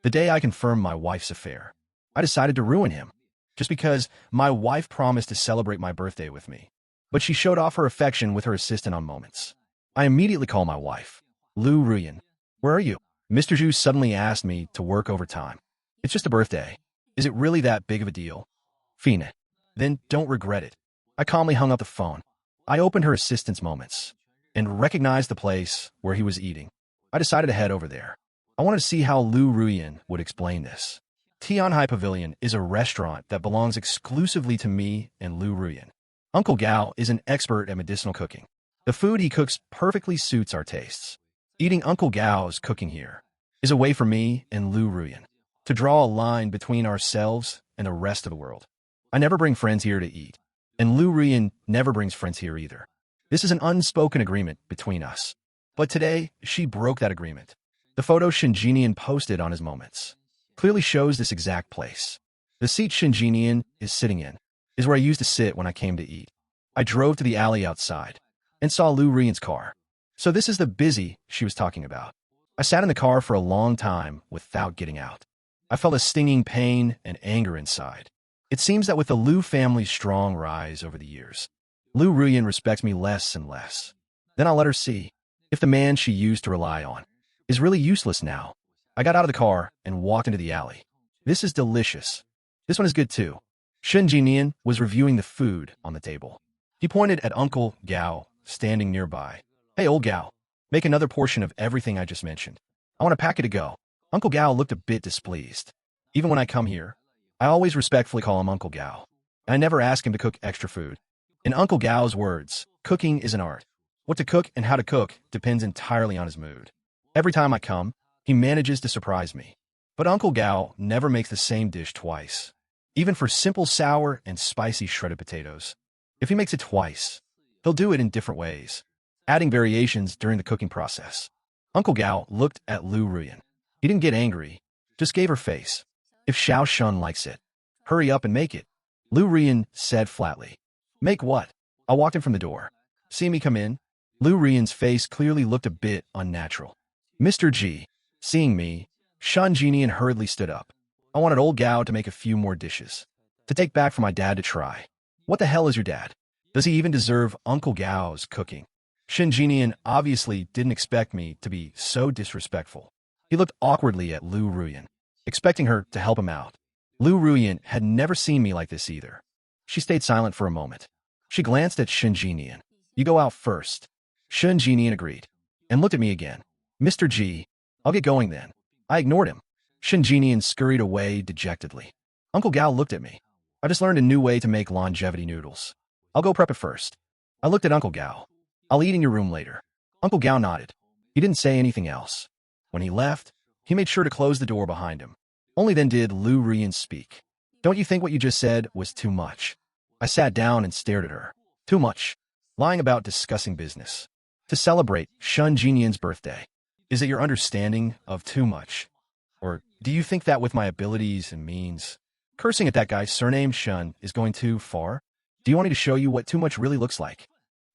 The day I confirmed my wife's affair, I decided to ruin him, just because my wife promised to celebrate my birthday with me. But she showed off her affection with her assistant on moments. I immediately call my wife. Lu Ruyan, where are you? Mr. Zhu suddenly asked me to work overtime. It's just a birthday. Is it really that big of a deal? Fine. Then don't regret it. I calmly hung up the phone. I opened her assistant's moments and recognized the place where he was eating. I decided to head over there. I wanted to see how Lu Ruyan would explain this. Tianhai Pavilion is a restaurant that belongs exclusively to me and Lu Ruyan. Uncle Gao is an expert at medicinal cooking. The food he cooks perfectly suits our tastes. Eating Uncle Gao's cooking here is a way for me and Lu Ruyan to draw a line between ourselves and the rest of the world. I never bring friends here to eat, and Lu Ruyan never brings friends here either. This is an unspoken agreement between us. But today, she broke that agreement. The photo Shinjinian posted on his moments clearly shows this exact place. The seat Shinjinian is sitting in is where I used to sit when I came to eat. I drove to the alley outside and saw Lu Ruyan's car. So this is the busy she was talking about. I sat in the car for a long time without getting out. I felt a stinging pain and anger inside. It seems that with the Lu family's strong rise over the years, Lu Ruyan respects me less and less. Then I'll let her see if the man she used to rely on is really useless now. I got out of the car and walked into the alley. This is delicious. This one is good too. Shen Jinian was reviewing the food on the table. He pointed at Uncle Gao, standing nearby. Hey, old Gao, make another portion of everything I just mentioned. I want a packet to go. Uncle Gao looked a bit displeased. Even when I come here, I always respectfully call him Uncle Gao. And I never ask him to cook extra food. In Uncle Gao's words, cooking is an art. What to cook and how to cook depends entirely on his mood. Every time I come, he manages to surprise me. But Uncle Gao never makes the same dish twice, even for simple sour and spicy shredded potatoes. If he makes it twice, he'll do it in different ways, adding variations during the cooking process. Uncle Gao looked at Lu Ruyan. He didn't get angry, just gave her face. If Xiao Shun likes it, hurry up and make it. Lu Ruyan said flatly. Make what? I walked in from the door. See me come in? Lu Ruyan's face clearly looked a bit unnatural. Mr. G, seeing me, Shan Jinian hurriedly stood up. I wanted old Gao to make a few more dishes, to take back for my dad to try. What the hell is your dad? Does he even deserve Uncle Gao's cooking? Shin Jinian obviously didn't expect me to be so disrespectful. He looked awkwardly at Lu Ruyan, expecting her to help him out. Lu Ruyan had never seen me like this either. She stayed silent for a moment. She glanced at Shin Jinian. You go out first. Shin Jinian agreed, and looked at me again. Mr. G, I'll get going then. I ignored him. Shin Jinian scurried away dejectedly. Uncle Gao looked at me. I just learned a new way to make longevity noodles. I'll go prep it first. I looked at Uncle Gao. I'll eat in your room later. Uncle Gao nodded. He didn't say anything else. When he left, he made sure to close the door behind him. Only then did Lu Ruyan speak. Don't you think what you just said was too much? I sat down and stared at her. Too much. Lying about discussing business. To celebrate Shun Jinian's birthday. Is it your understanding of too much? Or do you think that with my abilities and means, cursing at that guy's surname Shun is going too far? Do you want me to show you what too much really looks like?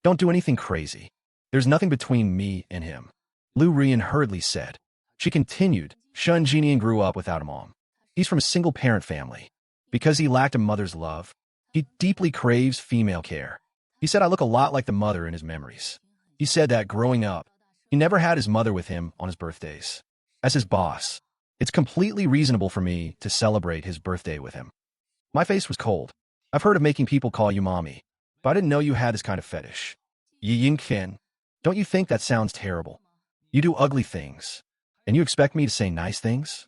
Don't do anything crazy. There's nothing between me and him. Lu Ruyan hurriedly said. She continued, Shun Jinian grew up without a mom. He's from a single-parent family. Because he lacked a mother's love, he deeply craves female care. He said I look a lot like the mother in his memories. He said that growing up, he never had his mother with him on his birthdays. As his boss, it's completely reasonable for me to celebrate his birthday with him. My face was cold. I've heard of making people call you mommy, but I didn't know you had this kind of fetish. Yi Ying Qian, don't you think that sounds terrible? You do ugly things, and you expect me to say nice things?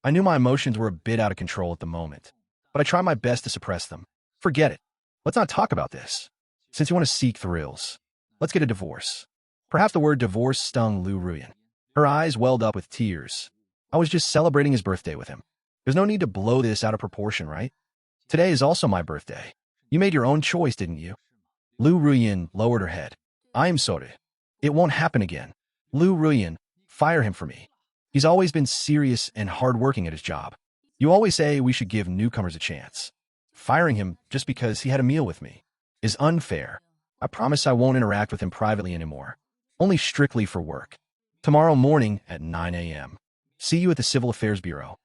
I knew my emotions were a bit out of control at the moment, but I try my best to suppress them. Forget it. Let's not talk about this. Since you want to seek thrills, let's get a divorce. Perhaps the word divorce stung Lu Ruyan. Her eyes welled up with tears. I was just celebrating his birthday with him. There's no need to blow this out of proportion, right? Today is also my birthday. You made your own choice, didn't you? Lu Ruyan lowered her head. I am sorry. It won't happen again. Lu Ruyan, fire him for me. He's always been serious and hardworking at his job. You always say we should give newcomers a chance. Firing him just because he had a meal with me is unfair. I promise I won't interact with him privately anymore. Only strictly for work. Tomorrow morning at 9 a.m. See you at the Civil Affairs Bureau.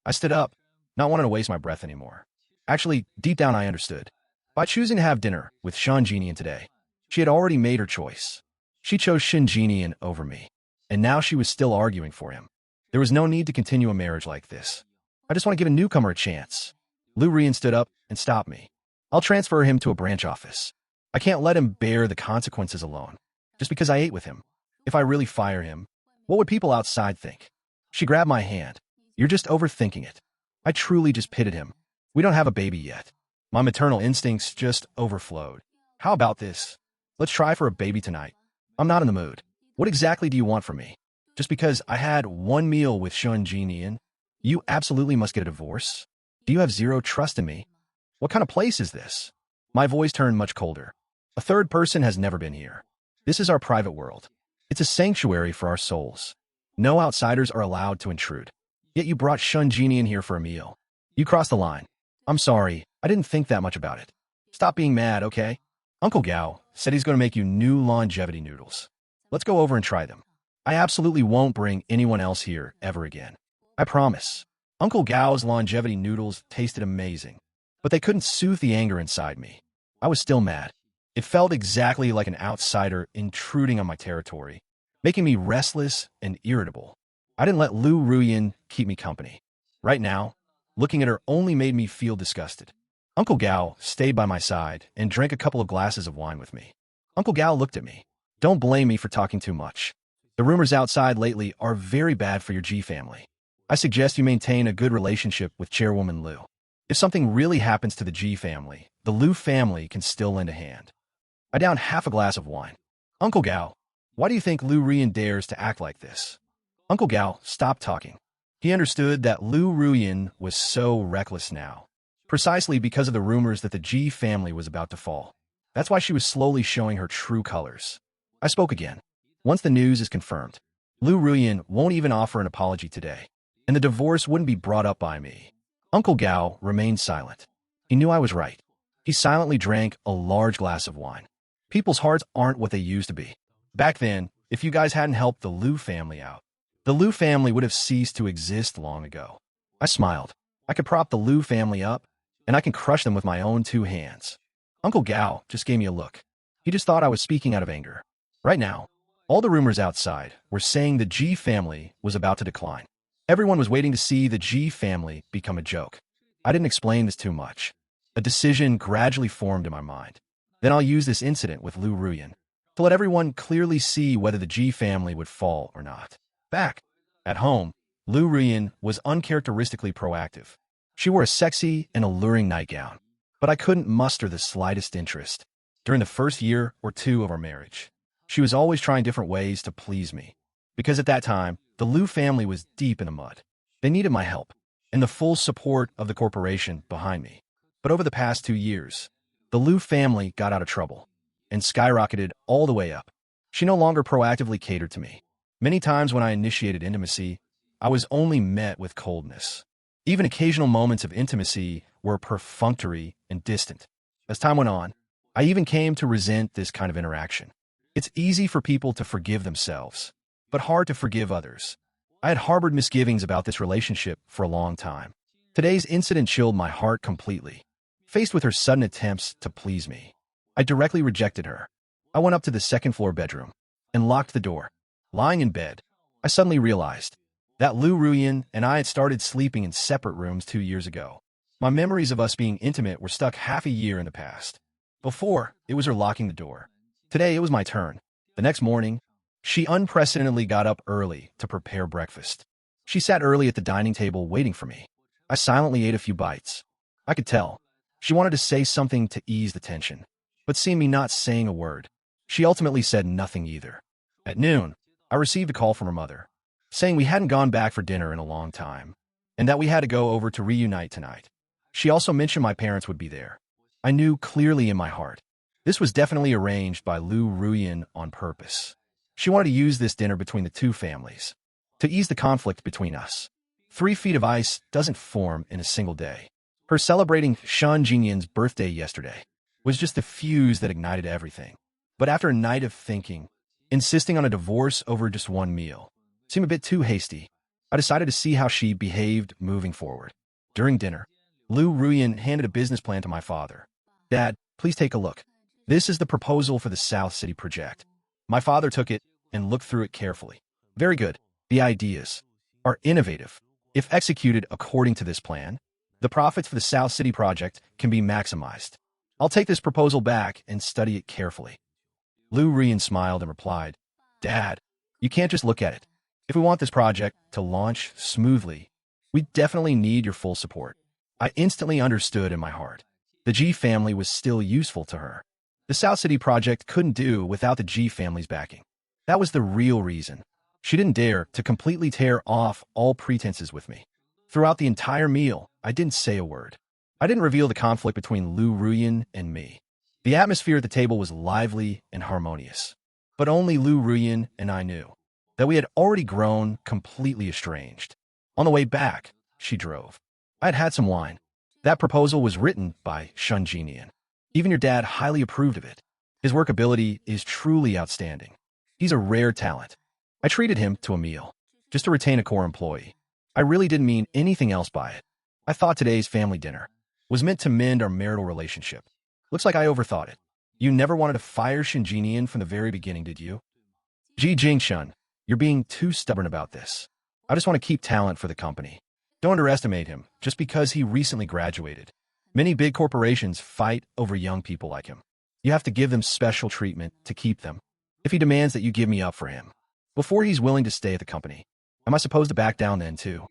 I stood up, not wanting to waste my breath anymore. Actually, deep down I understood. By choosing to have dinner with Shinjinian today, she had already made her choice. She chose Shinjinian over me, and now she was still arguing for him. There was no need to continue a marriage like this. I just want to give a newcomer a chance. Lu Rian stood up and stopped me. I'll transfer him to a branch office. I can't let him bear the consequences alone, just because I ate with him. If I really fire him, what would people outside think? She grabbed my hand. You're just overthinking it. I truly just pitted him. We don't have a baby yet. My maternal instincts just overflowed. How about this? Let's try for a baby tonight. I'm not in the mood. What exactly do you want from me? Just because I had one meal with Shun Jinian, you absolutely must get a divorce? Do you have zero trust in me? What kind of place is this? My voice turned much colder. A third person has never been here. This is our private world. It's a sanctuary for our souls. No outsiders are allowed to intrude. Yet you brought Shun Jinian here for a meal. You crossed the line. I'm sorry, I didn't think that much about it. Stop being mad, okay? Uncle Gao said he's going to make you new longevity noodles. Let's go over and try them. I absolutely won't bring anyone else here ever again. I promise. Uncle Gao's longevity noodles tasted amazing, but they couldn't soothe the anger inside me. I was still mad. It felt exactly like an outsider intruding on my territory, making me restless and irritable. I didn't let Lu Ruyin keep me company. Right now, looking at her only made me feel disgusted. Uncle Gao stayed by my side and drank a couple of glasses of wine with me. Uncle Gao looked at me. Don't blame me for talking too much. The rumors outside lately are very bad for your G family. I suggest you maintain a good relationship with Chairwoman Lu. If something really happens to the G family, the Lu family can still lend a hand. I downed half a glass of wine. Uncle Gao, why do you think Lu Ruyin dares to act like this? Uncle Gao stopped talking. He understood that Lu Ruyin was so reckless now, precisely because of the rumors that the G family was about to fall. That's why she was slowly showing her true colors. I spoke again. Once the news is confirmed, Lu Ruyin won't even offer an apology today, and the divorce wouldn't be brought up by me. Uncle Gao remained silent. He knew I was right. He silently drank a large glass of wine. People's hearts aren't what they used to be. Back then, if you guys hadn't helped the Lu family out, the Lu family would have ceased to exist long ago. I smiled. I could prop the Lu family up, and I can crush them with my own two hands. Uncle Gao just gave me a look. He just thought I was speaking out of anger. Right now, all the rumors outside were saying the G family was about to decline. Everyone was waiting to see the G family become a joke. I didn't explain this too much. A decision gradually formed in my mind. Then I'll use this incident with Lu Ruyin to let everyone clearly see whether the G family would fall or not. Back at home, Lu Ruyin was uncharacteristically proactive. She wore a sexy and alluring nightgown, but I couldn't muster the slightest interest. During the first year or two of our marriage, she was always trying different ways to please me, because at that time, the Lu family was deep in the mud. They needed my help and the full support of the corporation behind me. But over the past 2 years, the Lu family got out of trouble and skyrocketed all the way up. She no longer proactively catered to me. Many times when I initiated intimacy, I was only met with coldness. Even occasional moments of intimacy were perfunctory and distant. As time went on, I even came to resent this kind of interaction. It's easy for people to forgive themselves, but hard to forgive others. I had harbored misgivings about this relationship for a long time. Today's incident chilled my heart completely. Faced with her sudden attempts to please me, I directly rejected her. I went up to the second-floor bedroom and locked the door. Lying in bed, I suddenly realized that Lu Ruyin and I had started sleeping in separate rooms 2 years ago. My memories of us being intimate were stuck half a year in the past. Before, it was her locking the door. Today, it was my turn. The next morning, she unprecedentedly got up early to prepare breakfast. She sat early at the dining table waiting for me. I silently ate a few bites. I could tell she wanted to say something to ease the tension, but seeing me not saying a word, she ultimately said nothing either. At noon, I received a call from her mother, saying we hadn't gone back for dinner in a long time, and that we had to go over to reunite tonight. She also mentioned my parents would be there. I knew clearly in my heart, this was definitely arranged by Lu Ruyin on purpose. She wanted to use this dinner between the two families, to ease the conflict between us. 3 feet of ice doesn't form in a single day. Her celebrating Shan Jinyan's birthday yesterday was just the fuse that ignited everything. But after a night of thinking, insisting on a divorce over just one meal seemed a bit too hasty. I decided to see how she behaved moving forward. During dinner, Lu Ruyan handed a business plan to my father. Dad, please take a look. This is the proposal for the South City project. My father took it and looked through it carefully. Very good. The ideas are innovative. If executed according to this plan, the profits for the South City project can be maximized. I'll take this proposal back and study it carefully. Lu Ruyan smiled and replied, Dad, you can't just look at it. If we want this project to launch smoothly, we definitely need your full support. I instantly understood in my heart. The G family was still useful to her. The South City project couldn't do without the G family's backing. That was the real reason. She didn't dare to completely tear off all pretenses with me. Throughout the entire meal, I didn't say a word. I didn't reveal the conflict between Lu Ruyan and me. The atmosphere at the table was lively and harmonious. But only Lu Ruyan and I knew that we had already grown completely estranged. On the way back, she drove. I had had some wine. That proposal was written by Shun Jinian. Even your dad highly approved of it. His work ability is truly outstanding. He's a rare talent. I treated him to a meal, just to retain a core employee. I really didn't mean anything else by it. I thought today's family dinner was meant to mend our marital relationship. Looks like I overthought it. You never wanted to fire Shinjinian from the very beginning, did you? Ji Jingshun, you're being too stubborn about this. I just want to keep talent for the company. Don't underestimate him just because he recently graduated. Many big corporations fight over young people like him. You have to give them special treatment to keep them. If he demands that you give me up for him, before he's willing to stay at the company, am I supposed to back down then too?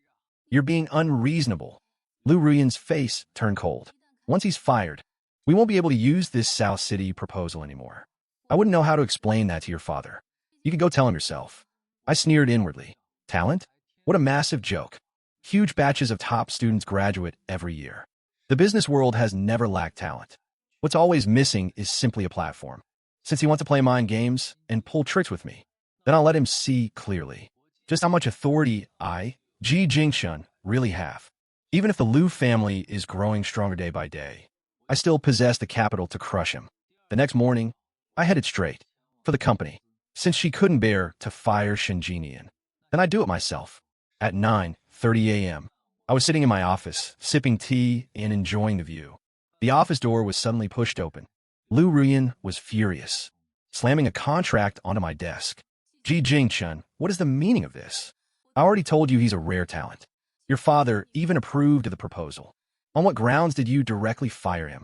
You're being unreasonable. Lu Ruyan's face turned cold. Once he's fired, we won't be able to use this South City proposal anymore. I wouldn't know how to explain that to your father. You could go tell him yourself. I sneered inwardly. Talent? What a massive joke. Huge batches of top students graduate every year. The business world has never lacked talent. What's always missing is simply a platform. Since he wants to play mind games and pull tricks with me, then I'll let him see clearly just how much authority I, Ji Jingshun, really have. Even if the Lu family is growing stronger day by day, I still possess the capital to crush him. The next morning, I headed straight for the company. Since she couldn't bear to fire Shinjinian, then I'd do it myself. At 9:30 a.m., I was sitting in my office, sipping tea and enjoying the view. The office door was suddenly pushed open. Lu Ruyan was furious, slamming a contract onto my desk. Ji Jingchun, what is the meaning of this? I already told you he's a rare talent. Your father even approved of the proposal. On what grounds did you directly fire him?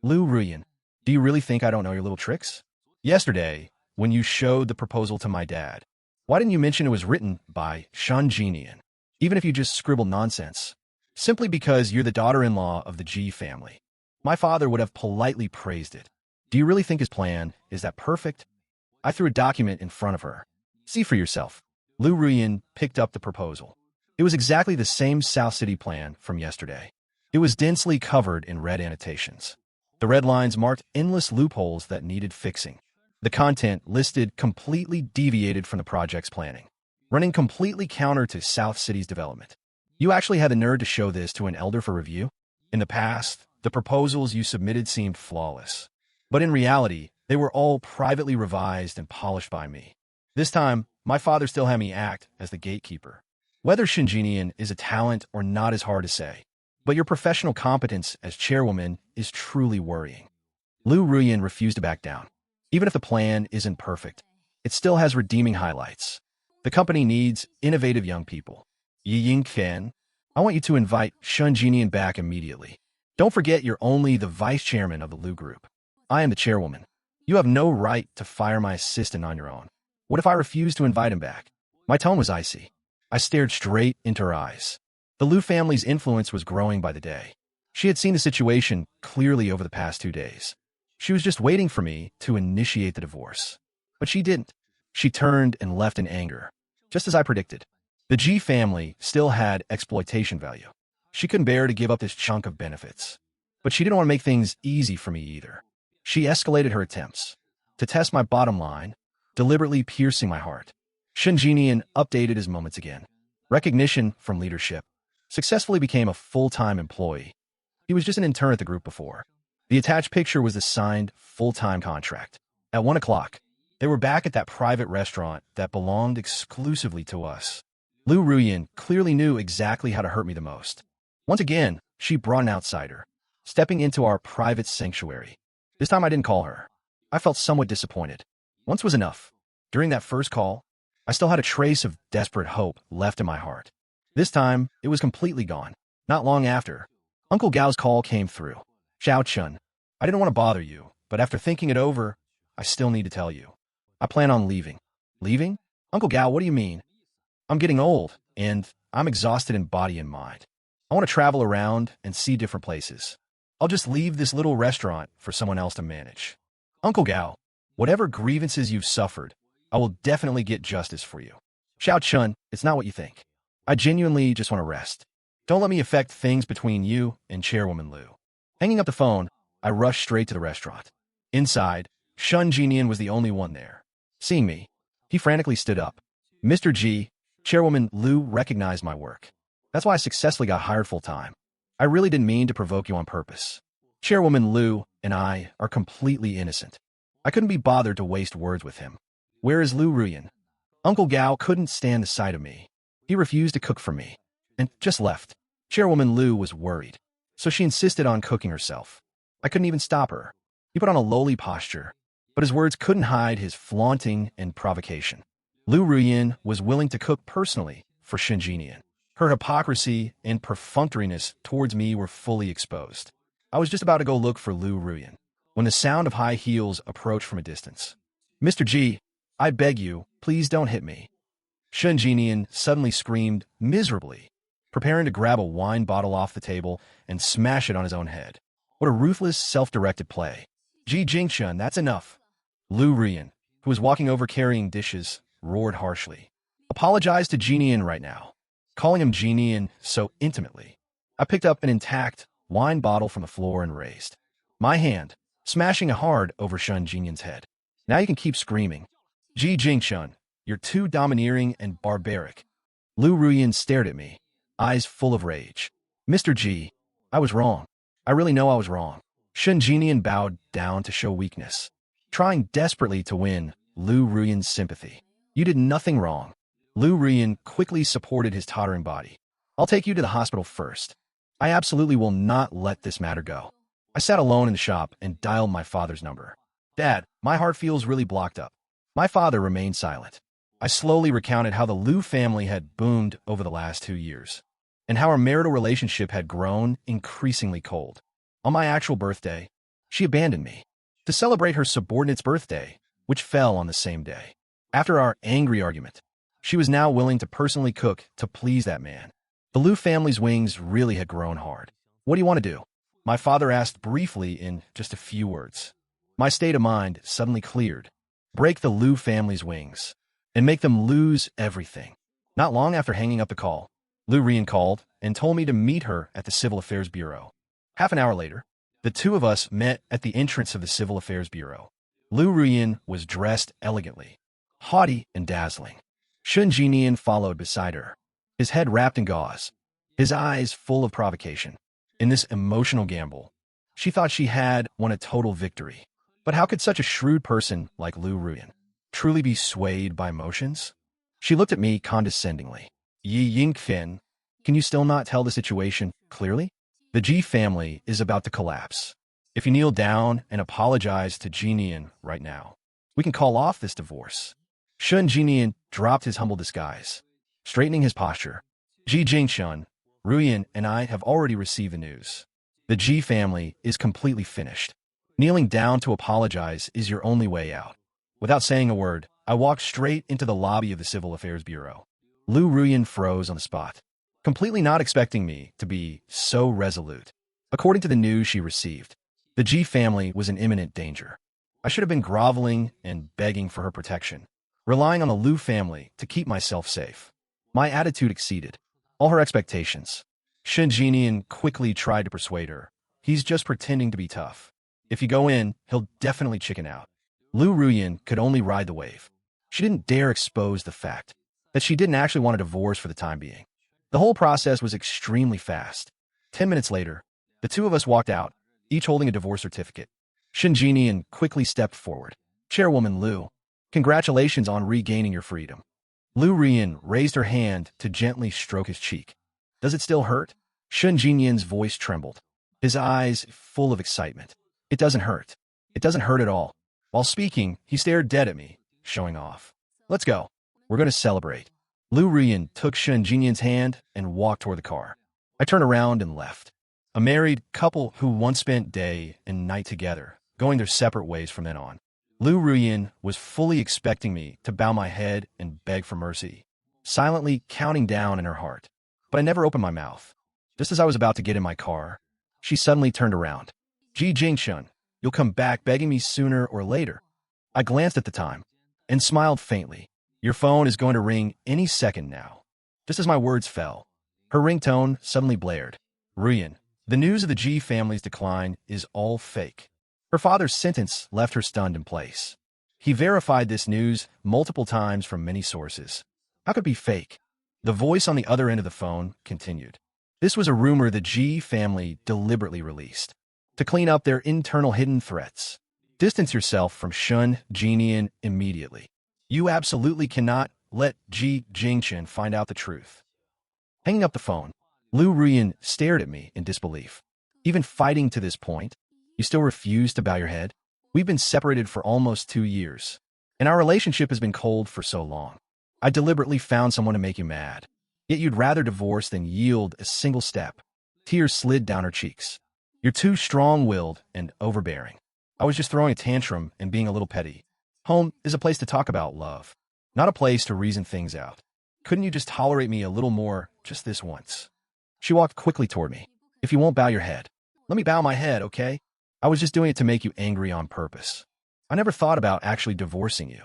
Lu Ruyan, do you really think I don't know your little tricks? Yesterday, when you showed the proposal to my dad, why didn't you mention it was written by Shun Jinian, even if you just scribbled nonsense? Simply because you're the daughter-in-law of the G family. My father would have politely praised it. Do you really think his plan is that perfect? I threw a document in front of her. See for yourself. Lu Ruyan picked up the proposal. It was exactly the same South City plan from yesterday. It was densely covered in red annotations. The red lines marked endless loopholes that needed fixing. The content listed completely deviated from the project's planning, running completely counter to South City's development. You actually had the nerve to show this to an elder for review? In the past, the proposals you submitted seemed flawless. But in reality, they were all privately revised and polished by me. This time, my father still had me act as the gatekeeper. Whether Shinjinian is a talent or not is hard to say, but your professional competence as chairwoman is truly worrying. Lu Ruyan refused to back down. Even if the plan isn't perfect, it still has redeeming highlights. The company needs innovative young people. Yi Ying Fen, I want you to invite Shun Jinian back immediately. Don't forget you're only the vice chairman of the Lu Group. I am the chairwoman. You have no right to fire my assistant on your own. What if I refuse to invite him back? My tone was icy. I stared straight into her eyes. The Lu family's influence was growing by the day. She had seen the situation clearly over the past 2 days. She was just waiting for me to initiate the divorce. But she didn't. She turned and left in anger, just as I predicted. The G family still had exploitation value. She couldn't bear to give up this chunk of benefits. But she didn't want to make things easy for me either. She escalated her attempts to test my bottom line, deliberately piercing my heart. Shinjinian updated his moments again. Recognition from leadership. Successfully became a full-time employee. He was just an intern at the group before. The attached picture was the signed full-time contract. At 1 o'clock, they were back at that private restaurant that belonged exclusively to us. Lu Ruyan clearly knew exactly how to hurt me the most. Once again, she brought an outsider, stepping into our private sanctuary. This time I didn't call her. I felt somewhat disappointed. Once was enough. During that first call, I still had a trace of desperate hope left in my heart. This time, it was completely gone. Not long after, Uncle Gao's call came through. Xiao Chun, I didn't want to bother you, but after thinking it over, I still need to tell you. I plan on leaving. Leaving? Uncle Gao, what do you mean? I'm getting old, and I'm exhausted in body and mind. I want to travel around and see different places. I'll just leave this little restaurant for someone else to manage. Uncle Gao, whatever grievances you've suffered, I will definitely get justice for you. Xiao Chun, it's not what you think. I genuinely just want to rest. Don't let me affect things between you and Chairwoman Liu. Hanging up the phone, I rushed straight to the restaurant. Inside, Shun Jinian was the only one there. Seeing me, he frantically stood up. Mr. G, Chairwoman Liu recognized my work. That's why I successfully got hired full-time. I really didn't mean to provoke you on purpose. Chairwoman Liu and I are completely innocent. I couldn't be bothered to waste words with him. Where is Lu Ruyan? Uncle Gao couldn't stand the sight of me. He refused to cook for me, and just left. Chairwoman Liu was worried, so she insisted on cooking herself. I couldn't even stop her. He put on a lowly posture, but his words couldn't hide his flaunting and provocation. Lu Ruyan was willing to cook personally for Shinjinian. Her hypocrisy and perfunctoriness towards me were fully exposed. I was just about to go look for Lu Ruyan when the sound of high heels approached from a distance. Mr. G, I beg you, please don't hit me. Shinjinian suddenly screamed miserably, preparing to grab a wine bottle off the table and smash it on his own head. What a ruthless, self-directed play. Ji Jingshun, that's enough. Lu Ruyan, who was walking over carrying dishes, roared harshly. Apologize to Jinian right now. Calling him Jinian so intimately. I picked up an intact wine bottle from the floor and raised my hand, smashing it hard over Shun Jinian's head. Now you can keep screaming. Ji Jingshun, you're too domineering and barbaric. Lu Ruyan stared at me, eyes full of rage. Mr. G, I was wrong. I really know I was wrong. Shun Jinian bowed down to show weakness, trying desperately to win Lu Ruyan's sympathy. You did nothing wrong. Lu Ruyan quickly supported his tottering body. I'll take you to the hospital first. I absolutely will not let this matter go. I sat alone in the shop and dialed my father's number. Dad, my heart feels really blocked up. My father remained silent. I slowly recounted how the Liu family had boomed over the last 2 years, and how our marital relationship had grown increasingly cold. On my actual birthday, she abandoned me to celebrate her subordinate's birthday, which fell on the same day. After our angry argument, she was now willing to personally cook to please that man. The Liu family's wings really had grown hard. What do you want to do? My father asked briefly in just a few words. My state of mind suddenly cleared. Break the Liu family's wings and make them lose everything. Not long after hanging up the call, Lu Ruyan called and told me to meet her at the Civil Affairs Bureau. Half an hour later, the two of us met at the entrance of the Civil Affairs Bureau. Lu Ruyan was dressed elegantly, haughty and dazzling. Shun Jinian followed beside her, his head wrapped in gauze, his eyes full of provocation. In this emotional gamble, she thought she had won a total victory. But how could such a shrewd person like Lu Ruyan truly be swayed by emotions? She looked at me condescendingly. Yi Yingfen, can you still not tell the situation clearly? The Ji family is about to collapse. If you kneel down and apologize to Jinian right now, we can call off this divorce. Shun Jinian dropped his humble disguise, straightening his posture. Ji Jingshun, Ruyan and I have already received the news. The Ji family is completely finished. Kneeling down to apologize is your only way out. Without saying a word, I walked straight into the lobby of the Civil Affairs Bureau. Lu Ruyan froze on the spot, completely not expecting me to be so resolute. According to the news she received, the Ji family was in imminent danger. I should have been groveling and begging for her protection, relying on the Lu family to keep myself safe. My attitude exceeded all her expectations. Shin Jinian quickly tried to persuade her. He's just pretending to be tough. If you go in, he'll definitely chicken out. Lu Ruyan could only ride the wave. She didn't dare expose the fact that she didn't actually want a divorce for the time being. The whole process was extremely fast. 10 minutes later, the two of us walked out, each holding a divorce certificate. Shin Jinian quickly stepped forward. Chairwoman Liu, congratulations on regaining your freedom. Lu Rian raised her hand to gently stroke his cheek. Does it still hurt? Shun Jinyan's voice trembled, his eyes full of excitement. It doesn't hurt. It doesn't hurt at all. While speaking, he stared dead at me, showing off. Let's go. We're going to celebrate. Lu Rian took Shun Jinyan's hand and walked toward the car. I turned around and left. A married couple who once spent day and night together, going their separate ways from then on. Lu Ruyin was fully expecting me to bow my head and beg for mercy, silently counting down in her heart. But I never opened my mouth. Just as I was about to get in my car, she suddenly turned around. Ji Jingshun, you'll come back begging me sooner or later. I glanced at the time and smiled faintly. Your phone is going to ring any second now. Just as my words fell, her ringtone suddenly blared. Ruyin, the news of the Ji family's decline is all fake. Her father's sentence left her stunned in place. He verified this news multiple times from many sources. How could it be fake? The voice on the other end of the phone continued. This was a rumor the Ji family deliberately released to clean up their internal hidden threats. Distance yourself from Shun Jinian immediately. You absolutely cannot let Ji Jingchen find out the truth. Hanging up the phone, Lu Ruyin stared at me in disbelief. Even fighting to this point, you still refuse to bow your head? We've been separated for almost 2 years, and our relationship has been cold for so long. I deliberately found someone to make you mad, yet you'd rather divorce than yield a single step. Tears slid down her cheeks. You're too strong-willed and overbearing. I was just throwing a tantrum and being a little petty. Home is a place to talk about love, not a place to reason things out. Couldn't you just tolerate me a little more just this once? She walked quickly toward me. If you won't bow your head, let me bow my head, okay? I was just doing it to make you angry on purpose. I never thought about actually divorcing you.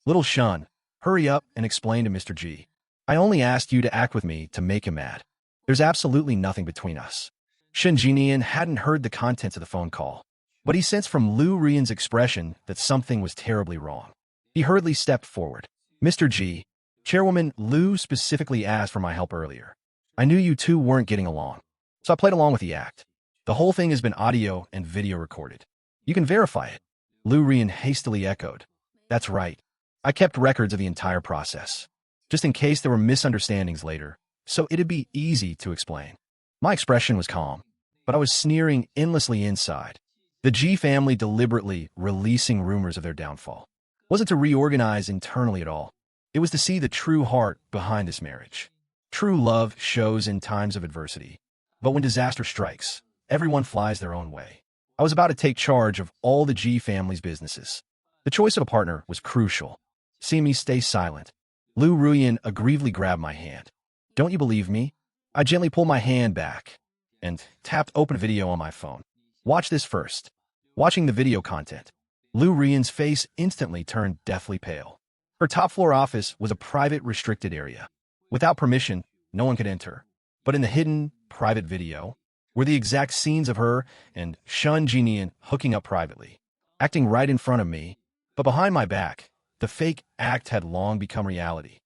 Little Shun, hurry up and explain to Mr. G. I only asked you to act with me to make him mad. There's absolutely nothing between us. Shun Jinian hadn't heard the contents of the phone call, but he sensed from Lu Rian's expression that something was terribly wrong. He hurriedly stepped forward. Mr. G, Chairwoman Lu specifically asked for my help earlier. I knew you two weren't getting along, so I played along with the act. The whole thing has been audio and video recorded. You can verify it. Lu Rian hastily echoed. That's right. I kept records of the entire process, just in case there were misunderstandings later, so it'd be easy to explain. My expression was calm, but I was sneering endlessly inside. The Ji family deliberately releasing rumors of their downfall wasn't to reorganize internally at all. It was to see the true heart behind this marriage. True love shows in times of adversity, but when disaster strikes, everyone flies their own way. I was about to take charge of all the Ji family's businesses. The choice of a partner was crucial. Seeing me stay silent, Lu Ruyan aggrievedly grabbed my hand. Don't you believe me? I gently pulled my hand back and tapped open video on my phone. Watch this first. Watching the video content, Lu Ruyan's face instantly turned deathly pale. Her top-floor office was a private, restricted area. Without permission, no one could enter. But in the hidden, private video were the exact scenes of her and Shun Jinian hooking up privately, acting right in front of me. But behind my back, the fake act had long become reality.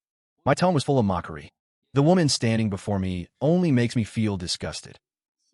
My tone was full of mockery. The woman standing before me only makes me feel disgusted.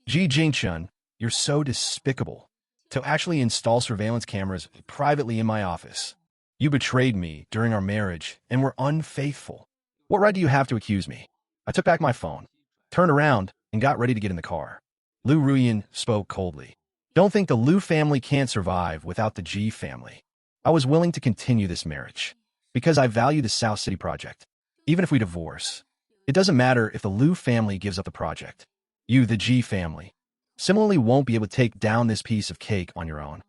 Ji Jingchun, you're so despicable. To actually install surveillance cameras privately in my office. You betrayed me during our marriage and were unfaithful. What right do you have to accuse me? I took back my phone, turned around, and got ready to get in the car. Lu Ruyan spoke coldly. Don't think the Lu family can't survive without the Ji family. I was willing to continue this marriage because I value the South City project. Even if we divorce, it doesn't matter if the Lu family gives up the project. You, the Ji family, similarly won't be able to take down this piece of cake on your own.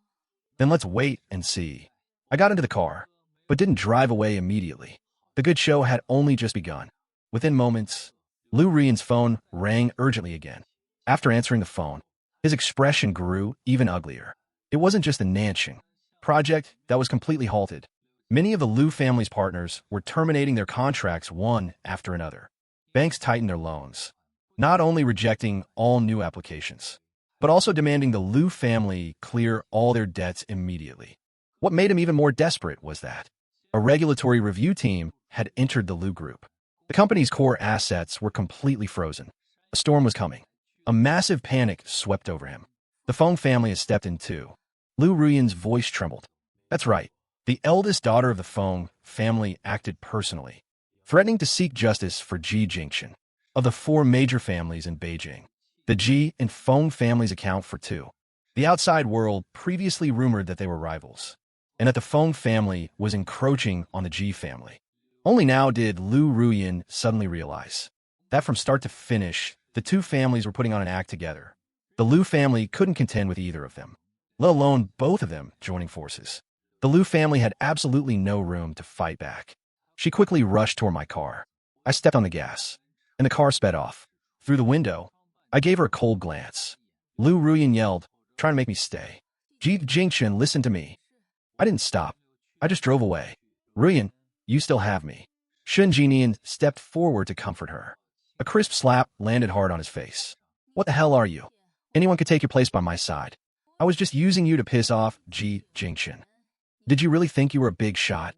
Then let's wait and see. I got into the car, but didn't drive away immediately. The good show had only just begun. Within moments, Lu Rian's phone rang urgently again. After answering the phone, his expression grew even uglier. It wasn't just the Nanxing project that was completely halted. Many of the Lu family's partners were terminating their contracts one after another. Banks tightened their loans, not only rejecting all new applications, but also demanding the Lu family clear all their debts immediately. What made him even more desperate was that a regulatory review team had entered the Lu group. The company's core assets were completely frozen. A storm was coming. A massive panic swept over him. The Feng family has stepped in too. Lu Ruyan's voice trembled. That's right. The eldest daughter of the Feng family acted personally. threatening to seek justice for Ji Jingchen. Of the four major families in Beijing, the Ji and Feng families account for two. The outside world previously rumored that they were rivals, and that the Feng family was encroaching on the Ji family. Only now did Lu Ruyin suddenly realize that from start to finish, the two families were putting on an act together. The Lu family couldn't contend with either of them, let alone both of them joining forces. The Lu family had absolutely no room to fight back. She quickly rushed toward my car. I stepped on the gas, and the car sped off. Through the window, I gave her a cold glance. Lu Ruyin yelled, trying to make me stay. Ji Jingchen listened to me. I didn't stop. I just drove away. Ruyin, you still have me. Shun Jinian stepped forward to comfort her. A crisp slap landed hard on his face. What the hell are you? Anyone could take your place by my side. I was just using you to piss off Ji Jingchen. Did you really think you were a big shot?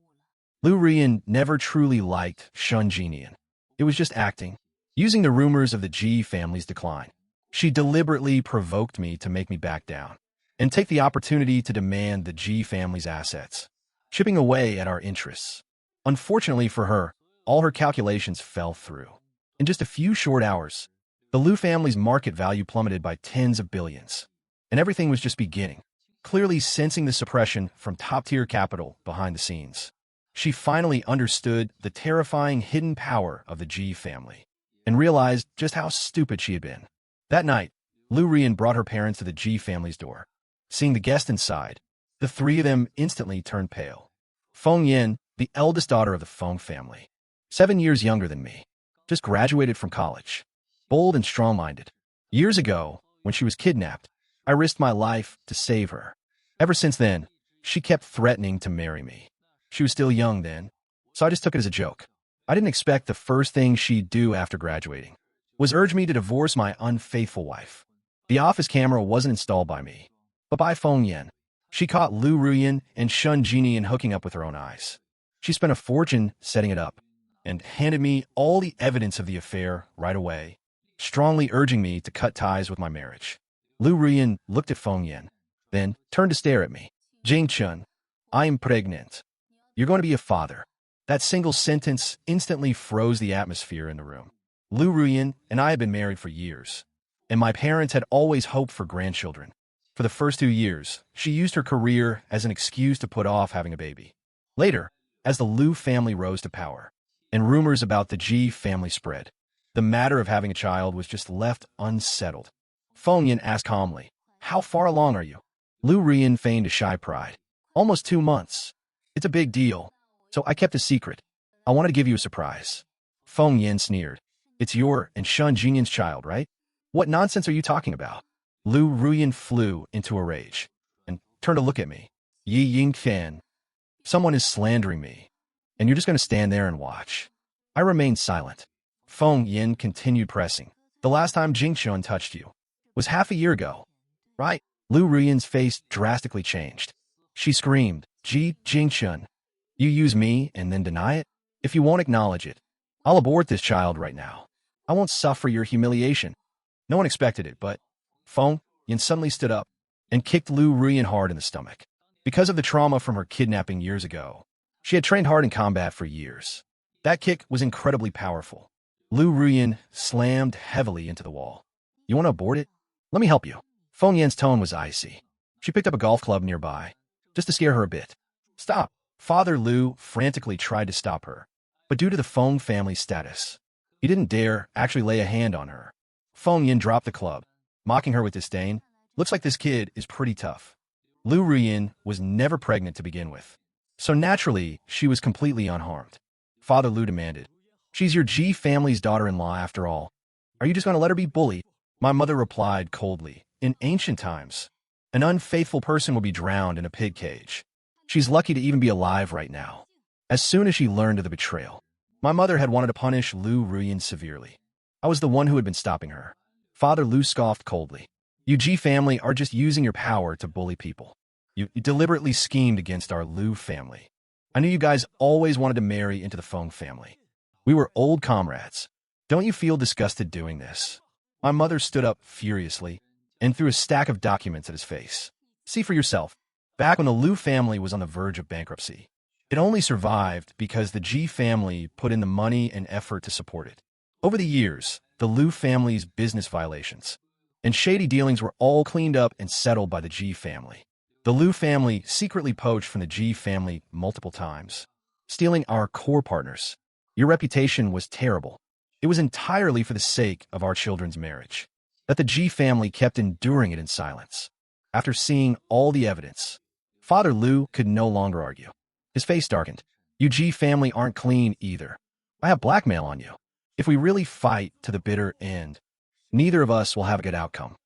Lu Ruyin never truly liked Shun Jinian. It was just acting. Using the rumors of the Ji family's decline, she deliberately provoked me to make me back down and take the opportunity to demand the Ji family's assets, chipping away at our interests. Unfortunately for her, all her calculations fell through. In just a few short hours, the Lu family's market value plummeted by tens of billions, and everything was just beginning. Clearly sensing the suppression from top-tier capital behind the scenes, she finally understood the terrifying hidden power of the Ji family and realized just how stupid she had been. That night, Lu Ruyin brought her parents to the Ji family's door. Seeing the guest inside, the three of them instantly turned pale. Feng Yin, the eldest daughter of the Feng family, 7 years younger than me, just graduated from college, bold and strong-minded. Years ago, when she was kidnapped, I risked my life to save her. Ever since then, she kept threatening to marry me. She was still young then, so I just took it as a joke. I didn't expect the first thing she'd do after graduating was urge me to divorce my unfaithful wife. The office camera wasn't installed by me, but by Feng Yin. She caught Lu Ruyin and Shun Jinian hooking up with her own eyes. She spent a fortune setting it up and handed me all the evidence of the affair right away, strongly urging me to cut ties with my marriage. Lu Ruyin looked at Feng Yin, then turned to stare at me. Jingchen, I am pregnant. You're going to be a father. That single sentence instantly froze the atmosphere in the room. Lu Ruyin and I had been married for years, and my parents had always hoped for grandchildren. For the first 2 years, she used her career as an excuse to put off having a baby. Later, as the Lu family rose to power, and rumors about the Ji family spread, the matter of having a child was just left unsettled. Feng Yin asked calmly, how far along are you? Lu Ruyin feigned a shy pride. Almost 2 months. It's a big deal, so I kept a secret. I wanted to give you a surprise. Feng Yin sneered. It's your and Shun Jinian's child, right? What nonsense are you talking about? Lu Ruyin flew into a rage and turned to look at me. Yi Ying Fan, someone is slandering me, and you're just going to stand there and watch. I remained silent. Feng Yin continued pressing. The last time Jingchun touched you was half a year ago, right? Lu Ruyin's face drastically changed. She screamed, Ji Jingchun, you use me and then deny it? If you won't acknowledge it, I'll abort this child right now. I won't suffer your humiliation. No one expected it, but Feng Yin suddenly stood up and kicked Lu Ruyin hard in the stomach. Because of the trauma from her kidnapping years ago, she had trained hard in combat for years. That kick was incredibly powerful. Lu Ruyin slammed heavily into the wall. You want to abort it? Let me help you. Feng Yin's tone was icy. She picked up a golf club nearby, just to scare her a bit. Stop. Father Lu frantically tried to stop her, but due to the Feng family's status, he didn't dare actually lay a hand on her. Feng Yin dropped the club, mocking her with disdain. Looks like this kid is pretty tough. Lu Ruyin was never pregnant to begin with, so naturally she was completely unharmed. Father Lu demanded, she's your Ji family's daughter-in-law after all. Are you just going to let her be bullied? My mother replied coldly, in ancient times, an unfaithful person would be drowned in a pig cage. She's lucky to even be alive right now. As soon as she learned of the betrayal, my mother had wanted to punish Lu Ruyin severely. I was the one who had been stopping her. Father Lu scoffed coldly. You Ji family are just using your power to bully people. You deliberately schemed against our Lu family. I knew you guys always wanted to marry into the Feng family. We were old comrades. Don't you feel disgusted doing this? My mother stood up furiously and threw a stack of documents at his face. See for yourself. Back when the Lu family was on the verge of bankruptcy, It only survived because the G family put in the money and effort to support it. Over the years, the Liu family's business violations and shady dealings were all cleaned up and settled by the G family. The Liu family secretly poached from the G family multiple times, stealing our core partners. Your reputation was terrible. It was entirely for the sake of our children's marriage that the G family kept enduring it in silence. After seeing all the evidence, Father Liu could no longer argue. His face darkened. You G family aren't clean either. I have blackmail on you. If we really fight to the bitter end, neither of us will have a good outcome.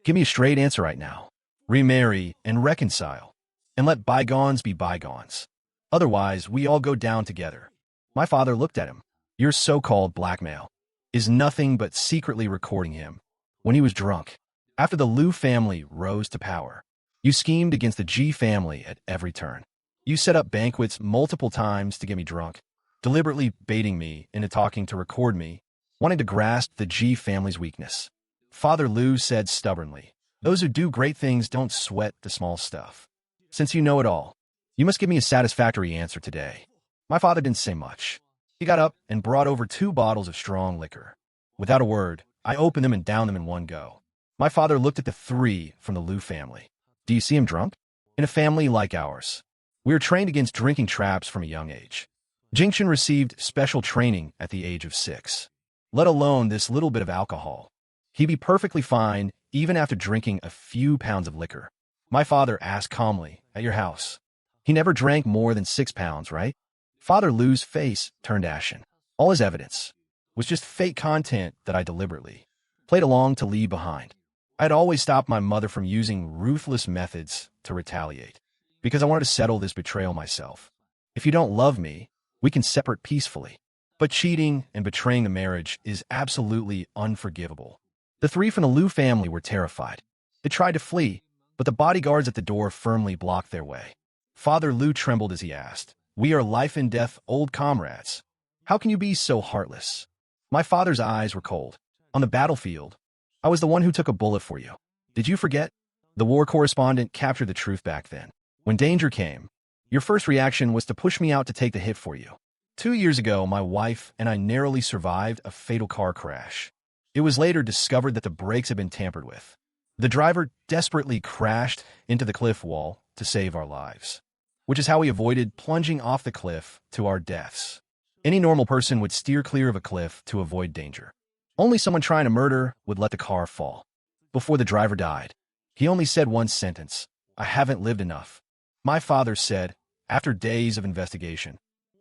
Give me a straight answer right now. Remarry and reconcile, and let bygones be bygones. Otherwise, we all go down together. My father looked at him. Your so-called blackmail is nothing but secretly recording him when he was drunk. After the Liu family rose to power, you schemed against the G family at every turn. You set up banquets multiple times to get me drunk, deliberately baiting me into talking to record me, wanting to grasp the G family's weakness. Father Liu said stubbornly, those who do great things don't sweat the small stuff. Since you know it all, you must give me a satisfactory answer today. My father didn't say much. He got up and brought over 2 bottles of strong liquor. Without a word, I opened them and downed them in one go. My father looked at the 3 from the Liu family. Do you see him drunk? In a family like ours, we are trained against drinking traps from a young age. Jingchen received special training at the age of 6. Let alone this little bit of alcohol. He'd be perfectly fine even after drinking a few pounds of liquor. My father asked calmly, at your house, he never drank more than 6 pounds, right? Father Liu's face turned ashen. All his evidence was just fake content that I deliberately played along to leave behind. I had always stopped my mother from using ruthless methods to retaliate, because I wanted to settle this betrayal myself. If you don't love me, we can separate peacefully. But cheating and betraying the marriage is absolutely unforgivable. The 3 from the Liu family were terrified. They tried to flee, but the bodyguards at the door firmly blocked their way. Father Liu trembled as he asked, we are life and death old comrades. How can you be so heartless? My father's eyes were cold. On the battlefield, I was the one who took a bullet for you. Did you forget? The war correspondent captured the truth back then. When danger came, your first reaction was to push me out to take the hit for you. 2 years ago, my wife and I narrowly survived a fatal car crash. It was later discovered that the brakes had been tampered with. The driver desperately crashed into the cliff wall to save our lives, which is how we avoided plunging off the cliff to our deaths. Any normal person would steer clear of a cliff to avoid danger. Only someone trying to murder would let the car fall. Before the driver died, he only said one sentence, I haven't lived enough. My father said, after days of investigation,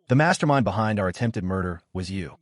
the mastermind behind our attempted murder was you.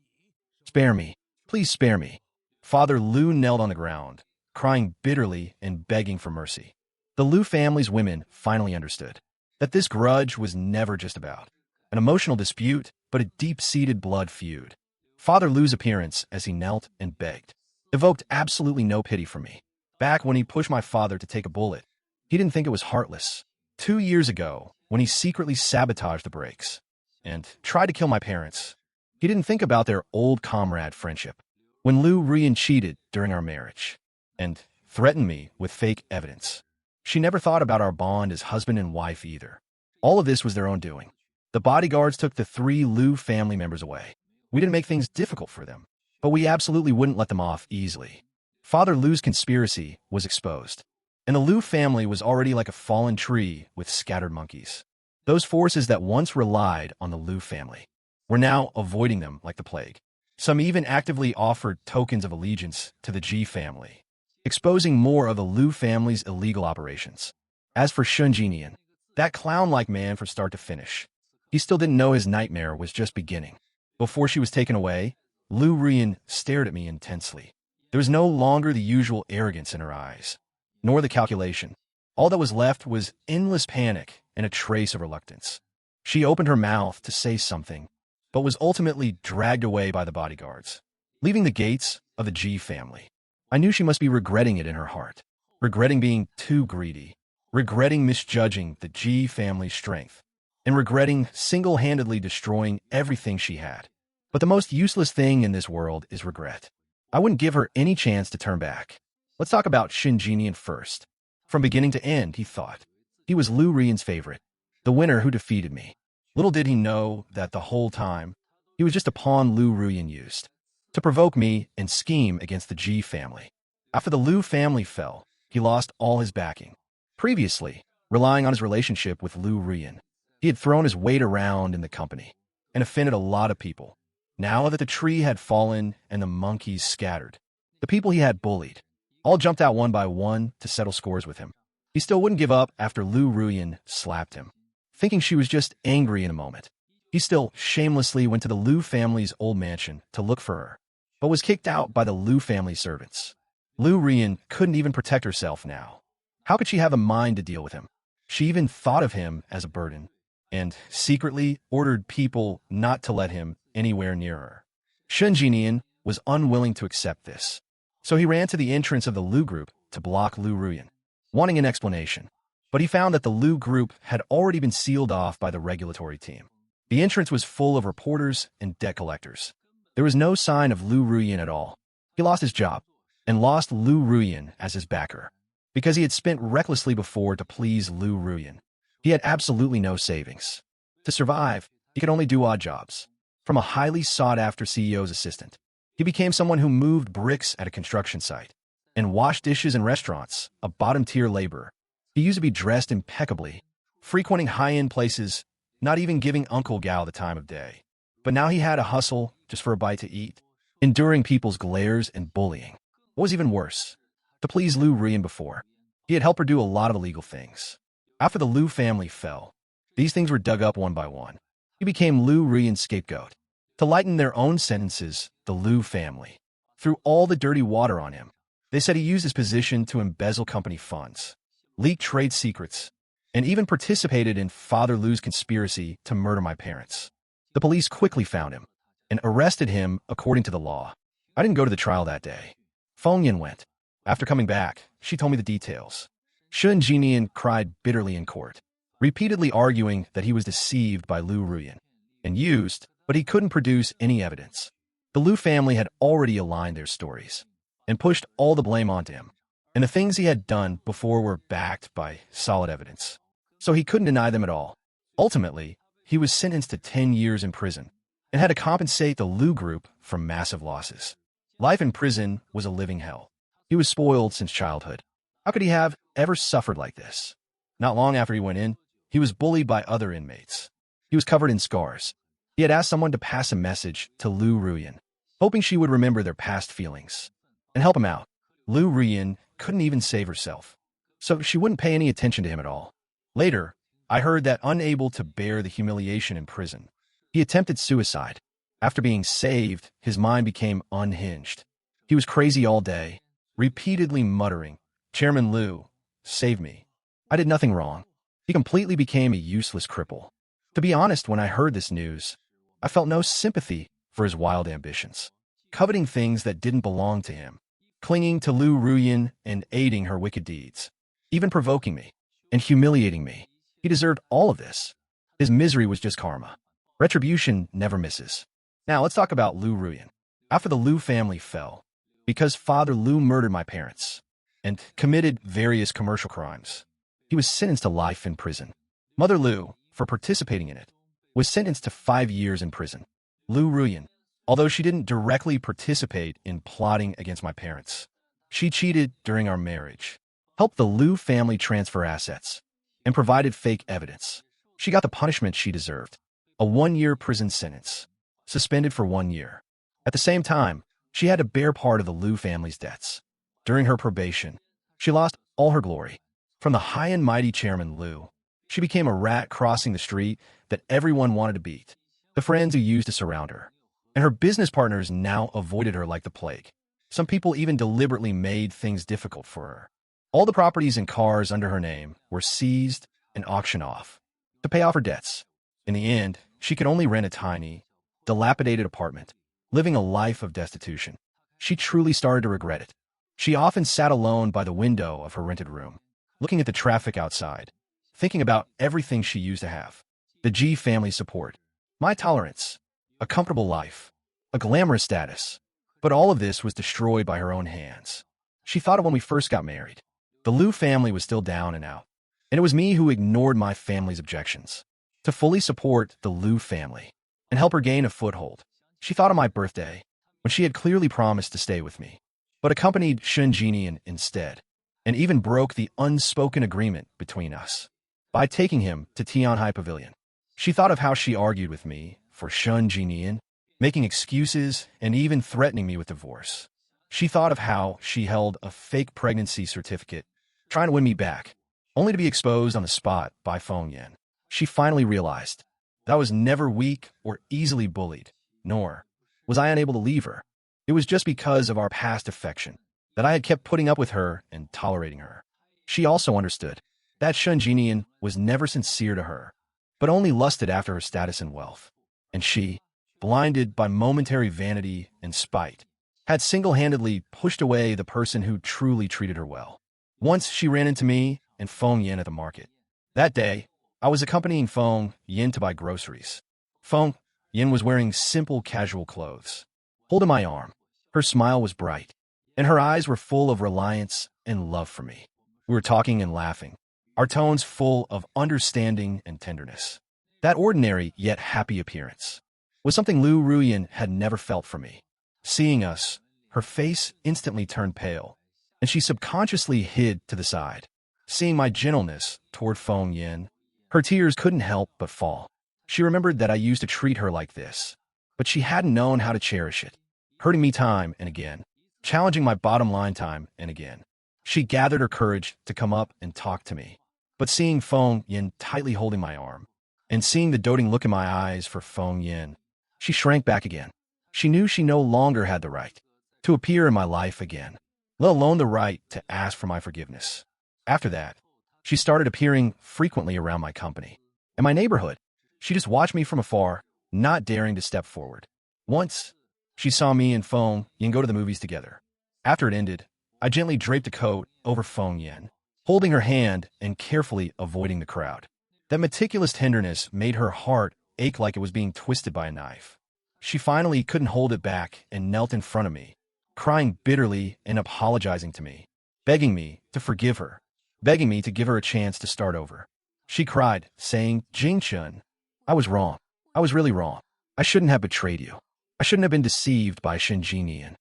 Spare me. Please spare me. Father Liu knelt on the ground, crying bitterly and begging for mercy. The Liu family's women finally understood that this grudge was never just about an emotional dispute, but a deep-seated blood feud. Father Liu's appearance as he knelt and begged evoked absolutely no pity for me. Back when he pushed my father to take a bullet, he didn't think it was heartless. 2 years ago, when he secretly sabotaged the brakes and tried to kill my parents, he didn't think about their old comrade friendship. When Liu Rian cheated during our marriage and threatened me with fake evidence, she never thought about our bond as husband and wife either. All of this was their own doing. The bodyguards took the 3 Liu family members away. We didn't make things difficult for them, but we absolutely wouldn't let them off easily. Father Liu's conspiracy was exposed, and the Liu family was already like a fallen tree with scattered monkeys. Those forces that once relied on the Liu family were now avoiding them like the plague. Some even actively offered tokens of allegiance to the Ji family, exposing more of the Liu family's illegal operations. As for Shun Jinian, that clown-like man from start to finish, he still didn't know his nightmare was just beginning. Before she was taken away, Liu Rian stared at me intensely. There was no longer the usual arrogance in her eyes, nor the calculation. All that was left was endless panic and a trace of reluctance. She opened her mouth to say something, but was ultimately dragged away by the bodyguards, leaving the gates of the Ji family. I knew she must be regretting it in her heart, regretting being too greedy, regretting misjudging the Ji family's strength, and regretting single-handedly destroying everything she had. But the most useless thing in this world is regret. I wouldn't give her any chance to turn back. Let's talk about Shin Jinian first. From beginning to end, he thought. He was Liu Rian's favorite, the winner who defeated me. Little did he know that the whole time, he was just a pawn Lu Ruyan used to provoke me and scheme against the G family. After the Lu family fell, he lost all his backing. Previously, relying on his relationship with Lu Ruyan, he had thrown his weight around in the company and offended a lot of people. Now that the tree had fallen and the monkeys scattered, the people he had bullied all jumped out one by one to settle scores with him. He still wouldn't give up after Lu Ruyan slapped him. Thinking she was just angry in a moment, he still shamelessly went to the Lu family's old mansion to look for her, but was kicked out by the Lu family servants. Lu Ruyan couldn't even protect herself now. How could she have a mind to deal with him? She even thought of him as a burden, and secretly ordered people not to let him anywhere near her. Shun Jinian was unwilling to accept this, so he ran to the entrance of the Lu group to block Lu Ruyan, wanting an explanation. But he found that the Lu group had already been sealed off by the regulatory team. The entrance was full of reporters and debt collectors. There was no sign of Lu Ruyan at all. He lost his job and lost Lu Ruyan as his backer because he had spent recklessly before to please Lu Ruyan. He had absolutely no savings. To survive, he could only do odd jobs. From a highly sought-after CEO's assistant, he became someone who moved bricks at a construction site and washed dishes in restaurants, a bottom-tier laborer. He used to be dressed impeccably, frequenting high-end places, not even giving Uncle Gao the time of day. But now he had to hustle just for a bite to eat, enduring people's glares and bullying. What was even worse, to please Lu Ruyan before, he had helped her do a lot of illegal things. After the Lu family fell, these things were dug up one by one. He became Lu Ruyan's scapegoat. To lighten their own sentences, the Lu family threw all the dirty water on him. They said he used his position to embezzle company funds, leak trade secrets, and even participated in Father Lu's conspiracy to murder my parents. The police quickly found him and arrested him according to the law. I didn't go to the trial that day. Feng Yin went. After coming back, she told me the details. Shun Jinian cried bitterly in court, repeatedly arguing that he was deceived by Lu Ruyan and used, but he couldn't produce any evidence. The Lu family had already aligned their stories and pushed all the blame onto him, and the things he had done before were backed by solid evidence, so he couldn't deny them at all. Ultimately, he was sentenced to 10 years in prison and had to compensate the Lu group for massive losses. Life in prison was a living hell. He was spoiled since childhood. How could he have ever suffered like this? Not long after he went in, he was bullied by other inmates. He was covered in scars. He had asked someone to pass a message to Lu Ruyan, hoping she would remember their past feelings and help him out. Lu Ruyan couldn't even save herself, so she wouldn't pay any attention to him at all. Later, I heard that unable to bear the humiliation in prison, he attempted suicide. After being saved, his mind became unhinged. He was crazy all day, repeatedly muttering, "Chairman Lu, save me. I did nothing wrong." He completely became a useless cripple. To be honest, when I heard this news, I felt no sympathy for his wild ambitions, coveting things that didn't belong to him, clinging to Lu Ruyan and aiding her wicked deeds, even provoking me and humiliating me. He deserved all of this. His misery was just karma. Retribution never misses. Now let's talk about Lu Ruyan. After the Lu family fell, because Father Lu murdered my parents and committed various commercial crimes, he was sentenced to life in prison. Mother Lu, for participating in it, was sentenced to 5 years in prison. Lu Ruyan, although she didn't directly participate in plotting against my parents, she cheated during our marriage, helped the Lu family transfer assets, and provided fake evidence. She got the punishment she deserved, a 1-year prison sentence, suspended for 1 year. At the same time, she had to bear part of the Lu family's debts. During her probation, she lost all her glory. From the high and mighty Chairman Lu, she became a rat crossing the street that everyone wanted to beat, the friends who used to surround her. And her business partners now avoided her like the plague. Some people even deliberately made things difficult for her. All the properties and cars under her name were seized and auctioned off to pay off her debts. In the end, she could only rent a tiny, dilapidated apartment, living a life of destitution. She truly started to regret it. She often sat alone by the window of her rented room, looking at the traffic outside, thinking about everything she used to have. The G family support, my tolerance, a comfortable life, a glamorous status. But all of this was destroyed by her own hands. She thought of when we first got married. The Lu family was still down and out, and it was me who ignored my family's objections. to fully support the Liu family and help her gain a foothold. She thought of my birthday, when she had clearly promised to stay with me, but accompanied Shen Jinian instead, and even broke the unspoken agreement between us by taking him to Tianhai Pavilion. She thought of how she argued with me for Shen Jinian, making excuses and even threatening me with divorce. She thought of how she held a fake pregnancy certificate, trying to win me back, only to be exposed on the spot by Feng Yan. She finally realized that I was never weak or easily bullied, nor was I unable to leave her. It was just because of our past affection that I had kept putting up with her and tolerating her. She also understood that Shen Jinian was never sincere to her, but only lusted after her status and wealth. And she, blinded by momentary vanity and spite, had single-handedly pushed away the person who truly treated her well. Once she ran into me and Feng Yan at the market. That day, I was accompanying Feng Yan to buy groceries. Feng Yan was wearing simple casual clothes. Holding my arm, her smile was bright, and her eyes were full of reliance and love for me. We were talking and laughing, our tones full of understanding and tenderness. That ordinary yet happy appearance was something Liu Ruyan had never felt from me. Seeing us, her face instantly turned pale, and she subconsciously hid to the side. Seeing my gentleness toward Feng Yan, her tears couldn't help but fall. She remembered that I used to treat her like this, but she hadn't known how to cherish it, hurting me time and again, challenging my bottom line time and again. She gathered her courage to come up and talk to me, but seeing Feng Yan tightly holding my arm, and seeing the doting look in my eyes for Feng Yan, she shrank back again. She knew she no longer had the right to appear in my life again, let alone the right to ask for my forgiveness. After that, she started appearing frequently around my company. In my neighborhood, she just watched me from afar, not daring to step forward. Once, she saw me and Feng Yan go to the movies together. After it ended, I gently draped a coat over Feng Yan, holding her hand and carefully avoiding the crowd. That meticulous tenderness made her heart ache like it was being twisted by a knife. She finally couldn't hold it back and knelt in front of me, crying bitterly and apologizing to me, begging me to forgive her, begging me to give her a chance to start over. She cried, saying, "Jingchun, I was wrong. I was really wrong. I shouldn't have betrayed you. I shouldn't have been deceived by Shen Jinian.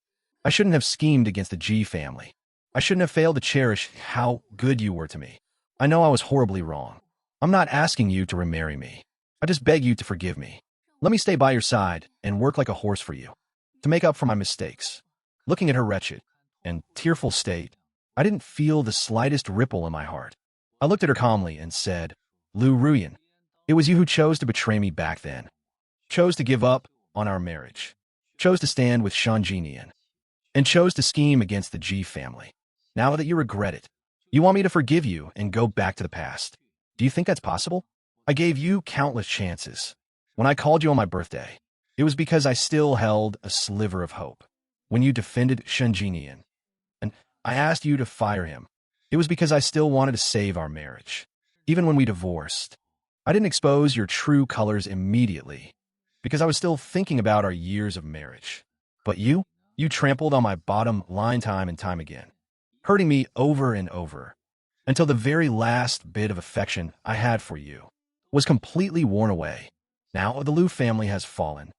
I shouldn't have schemed against the Ji family. I shouldn't have failed to cherish how good you were to me. I know I was horribly wrong. I'm not asking you to remarry me. I just beg you to forgive me. Let me stay by your side and work like a horse for you, to make up for my mistakes." Looking at her wretched and tearful state, I didn't feel the slightest ripple in my heart. I looked at her calmly and said, "Liu Ruyan, it was you who chose to betray me back then, chose to give up on our marriage, chose to stand with Shen Jinian, and chose to scheme against the Ji family. Now that you regret it, you want me to forgive you and go back to the past. Do you think that's possible? I gave you countless chances. When I called you on my birthday, it was because I still held a sliver of hope. When you defended Shen Jinian, and I asked you to fire him, it was because I still wanted to save our marriage. Even when we divorced, I didn't expose your true colors immediately, because I was still thinking about our years of marriage. But you trampled on my bottom line time and time again, hurting me over and over, until the very last bit of affection I had for you was completely worn away. Now the Liu family has fallen.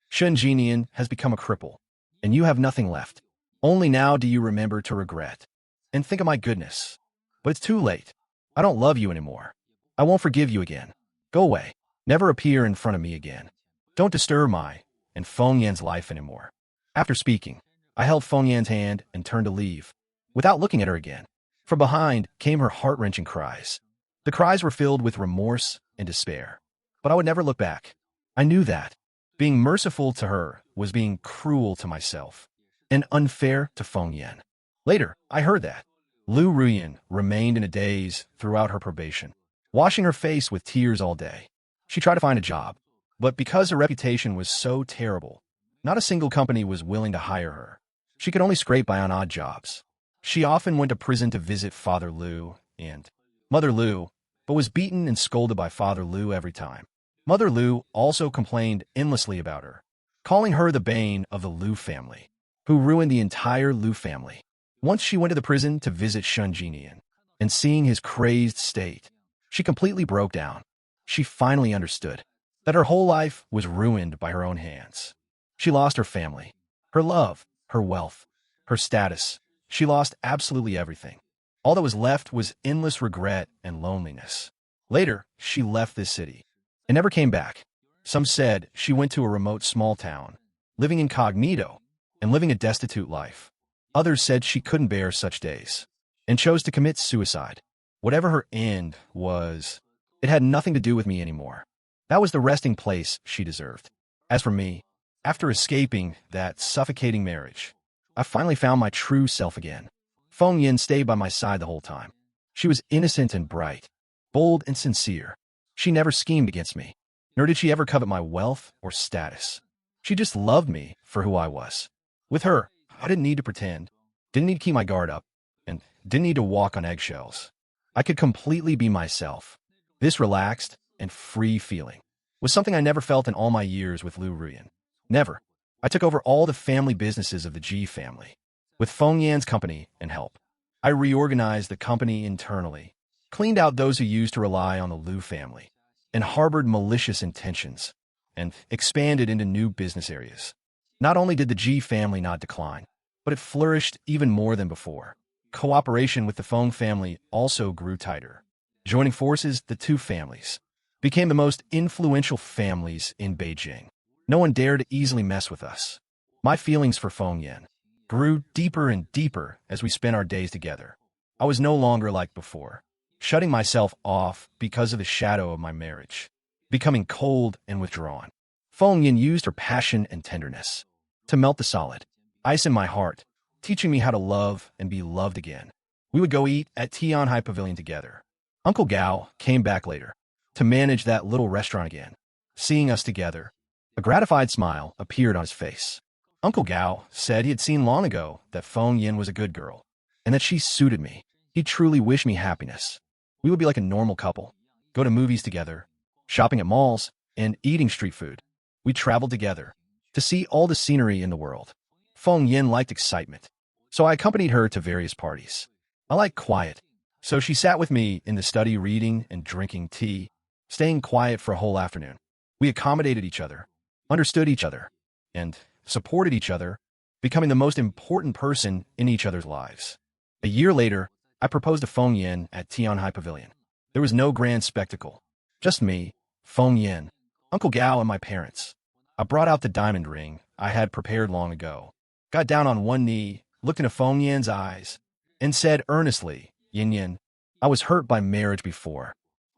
Shen Jinian has become a cripple, and you have nothing left. Only now do you remember to regret and think of my goodness. But it's too late. I don't love you anymore. I won't forgive you again. Go away. Never appear in front of me again. Don't disturb my and Feng Yan's life anymore." After speaking, I held Feng Yan's hand and turned to leave, without looking at her again. From behind came her heart-wrenching cries. The cries were filled with remorse and despair. But I would never look back. I knew that being merciful to her was being cruel to myself and unfair to Feng Yan. Later, I heard that Liu Ruyan remained in a daze throughout her probation, washing her face with tears all day. She tried to find a job, but because her reputation was so terrible, not a single company was willing to hire her. She could only scrape by on odd jobs. She often went to prison to visit Father Liu and Mother Liu, but was beaten and scolded by Father Liu every time. Mother Liu also complained endlessly about her, calling her the bane of the Liu family, who ruined the entire Liu family. Once she went to the prison to visit Shen Jinian, and seeing his crazed state, she completely broke down. she finally understood that her whole life was ruined by her own hands. She lost her family, her love, her wealth, her status. She lost absolutely everything. All that was left was endless regret and loneliness. Later, she left this city and never came back. Some said she went to a remote small town, living incognito and living a destitute life. Others said she couldn't bear such days and chose to commit suicide. Whatever her end was, it had nothing to do with me anymore. That was the resting place she deserved. As for me, after escaping that suffocating marriage, I finally found my true self again. Feng Yin stayed by my side the whole time. She was innocent and bright, bold and sincere. She never schemed against me, nor did she ever covet my wealth or status. She just loved me for who I was. With her, I didn't need to pretend, didn't need to keep my guard up, and didn't need to walk on eggshells. I could completely be myself. This relaxed and free feeling was something I never felt in all my years with Lu Ruyan. Never. I took over all the family businesses of the Ji family. With Feng Yan's company and help, I reorganized the company internally, cleaned out those who used to rely on the Lu family, and harbored malicious intentions, and expanded into new business areas. Not only did the Ji family not decline, but it flourished even more than before. Cooperation with the Feng family also grew tighter. Joining forces, the two families became the most influential families in Beijing. No one dared to easily mess with us. My feelings for Feng Yan grew deeper and deeper as we spent our days together. I was no longer like before, shutting myself off because of the shadow of my marriage, becoming cold and withdrawn. Feng Yan used her passion and tenderness to melt the solid ice in my heart, teaching me how to love and be loved again. We would go eat at Tianhai Pavilion together. Uncle Gao came back later to manage that little restaurant again. Seeing us together, a gratified smile appeared on his face. Uncle Gao said he had seen long ago that Feng Yin was a good girl, and that she suited me. He truly wished me happiness. We would be like a normal couple, go to movies together, shopping at malls, and eating street food. We traveled together to see all the scenery in the world. Feng Yin liked excitement, so I accompanied her to various parties. I like quiet, so she sat with me in the study reading and drinking tea, staying quiet for a whole afternoon. We accommodated each other, understood each other, and supported each other, becoming the most important person in each other's lives. A year later, I proposed to Feng Yin at Tianhai Pavilion. There was no grand spectacle, just me, Feng Yin, Uncle Gao, and my parents. I brought out the diamond ring I had prepared long ago, got down on one knee, looked into Feng Yin's eyes, and said earnestly, "Yin Yin, I was hurt by marriage before,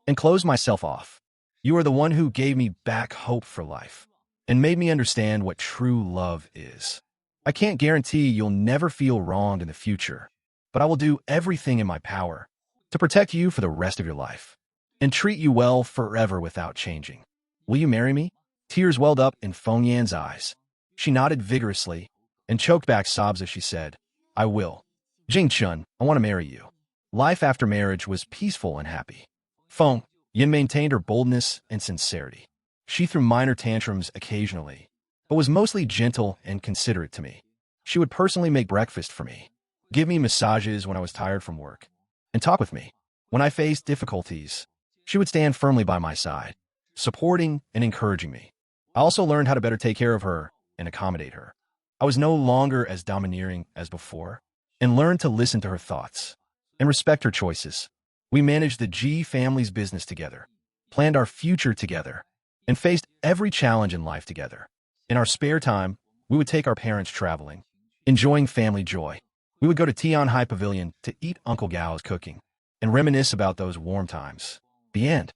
and closed myself off. You are the one who gave me back hope for life, and made me understand what true love is. I can't guarantee you'll never feel wronged in the future, but I will do everything in my power to protect you for the rest of your life, and treat you well forever without changing. Will you marry me?" Tears welled up in Feng Yan's eyes. She nodded vigorously and choked back sobs as she said, "I will. Jing Chun, I want to marry you." Life after marriage was peaceful and happy. Feng Yin maintained her boldness and sincerity. She threw minor tantrums occasionally, but was mostly gentle and considerate to me. She would personally make breakfast for me, give me massages when I was tired from work, and talk with me when I faced difficulties. She would stand firmly by my side, supporting and encouraging me. I also learned how to better take care of her and accommodate her. I was no longer as domineering as before, and learned to listen to her thoughts and respect her choices. We managed the Ji family's business together, planned our future together, and faced every challenge in life together. In our spare time, we would take our parents traveling, enjoying family joy. We would go to Tianhai Pavilion to eat Uncle Gao's cooking and reminisce about those warm times. The end.